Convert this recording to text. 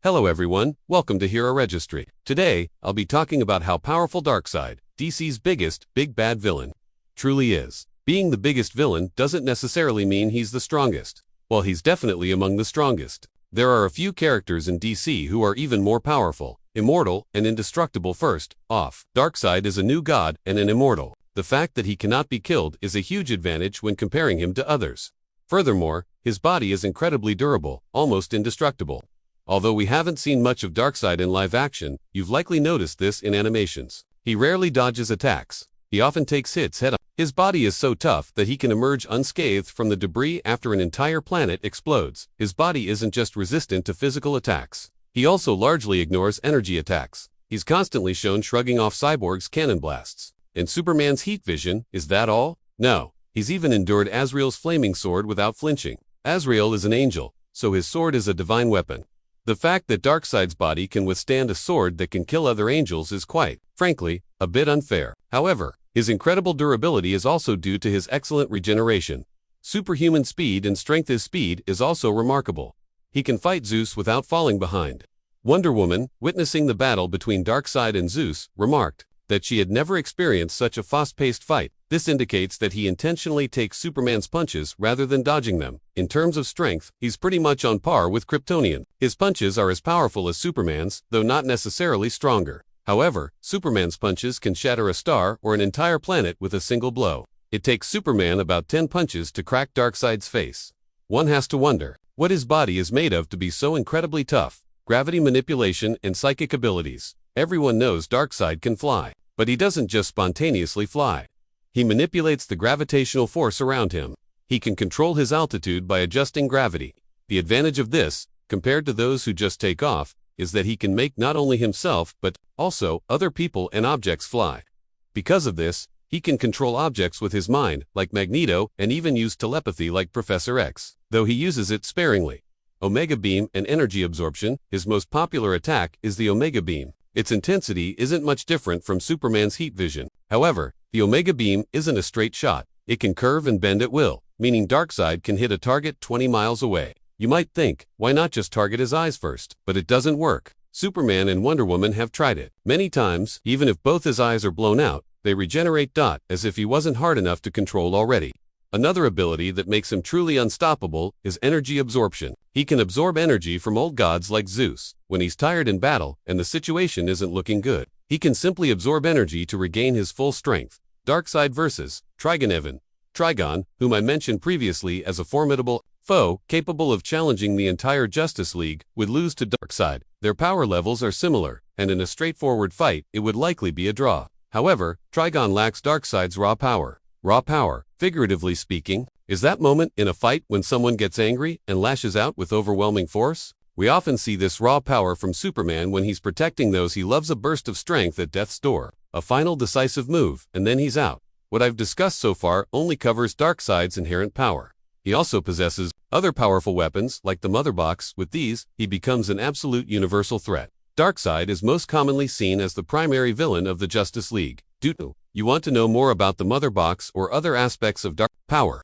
Hello everyone, welcome to Hero Registry. Today, I'll be talking about how powerful Darkseid, DC's biggest, big bad villain, truly is. Being the biggest villain doesn't necessarily mean he's the strongest. Well, he's definitely among the strongest. There are a few characters in DC who are even more powerful, immortal, and indestructible. First off, Darkseid is a new god and an immortal. The fact that he cannot be killed is a huge advantage when comparing him to others. Furthermore, his body is incredibly durable, almost indestructible. Although we haven't seen much of Darkseid in live action, you've likely noticed this in animations. He rarely dodges attacks. He often takes hits head on. His body is so tough that he can emerge unscathed from the debris after an entire planet explodes. His body isn't just resistant to physical attacks. He also largely ignores energy attacks. He's constantly shown shrugging off Cyborg's cannon blasts. And Superman's heat vision, is that all? No. He's even endured Azrael's flaming sword without flinching. Azrael is an angel, so his sword is a divine weapon. The fact that Darkseid's body can withstand a sword that can kill other angels is quite, frankly, a bit unfair. However, his incredible durability is also due to his excellent regeneration. Superhuman speed and strength. His speed is also remarkable. He can fight Zeus without falling behind. Wonder Woman, witnessing the battle between Darkseid and Zeus, remarked that she had never experienced such a fast-paced fight. This indicates that he intentionally takes Superman's punches rather than dodging them. In terms of strength, he's pretty much on par with Kryptonian. His punches are as powerful as Superman's, though not necessarily stronger. However, Superman's punches can shatter a star or an entire planet with a single blow. It takes Superman about 10 punches to crack Darkseid's face. One has to wonder what his body is made of to be so incredibly tough. Gravity manipulation and psychic abilities. Everyone knows Darkseid can fly, but he doesn't just spontaneously fly. He manipulates the gravitational force around him. He can control his altitude by adjusting gravity. The advantage of this, compared to those who just take off, is that he can make not only himself but also other people and objects fly. Because of this, he can control objects with his mind, like Magneto, and even use telepathy like Professor X, though he uses it sparingly. Omega Beam and energy absorption. His most popular attack is the Omega Beam. Its intensity isn't much different from Superman's heat vision. However, the Omega Beam isn't a straight shot. It can curve and bend at will, meaning Darkseid can hit a target 20 miles away. You might think, why not just target his eyes first? But it doesn't work. Superman and Wonder Woman have tried it many times. Even if both his eyes are blown out, they regenerate as if he wasn't hard enough to control already. Another ability that makes him truly unstoppable is energy absorption. He can absorb energy from old gods like Zeus. When he's tired in battle and the situation isn't looking good, he can simply absorb energy to regain his full strength. Darkseid vs. Trigon, whom I mentioned previously as a formidable foe capable of challenging the entire Justice League, would lose to Darkseid. Their power levels are similar, and in a straightforward fight, it would likely be a draw. However, Trigon lacks Darkseid's raw power. Raw power, figuratively speaking, is that moment in a fight when someone gets angry and lashes out with overwhelming force. We often see this raw power from Superman when he's protecting those he loves. A burst of strength at death's door, a final decisive move, and then he's out. What I've discussed so far only covers Darkseid's inherent power. He also possesses other powerful weapons like the Mother Box. With these, he becomes an absolute universal threat. Darkseid is most commonly seen as the primary villain of the Justice League. You want to know more about the Mother Box or other aspects of Dark power?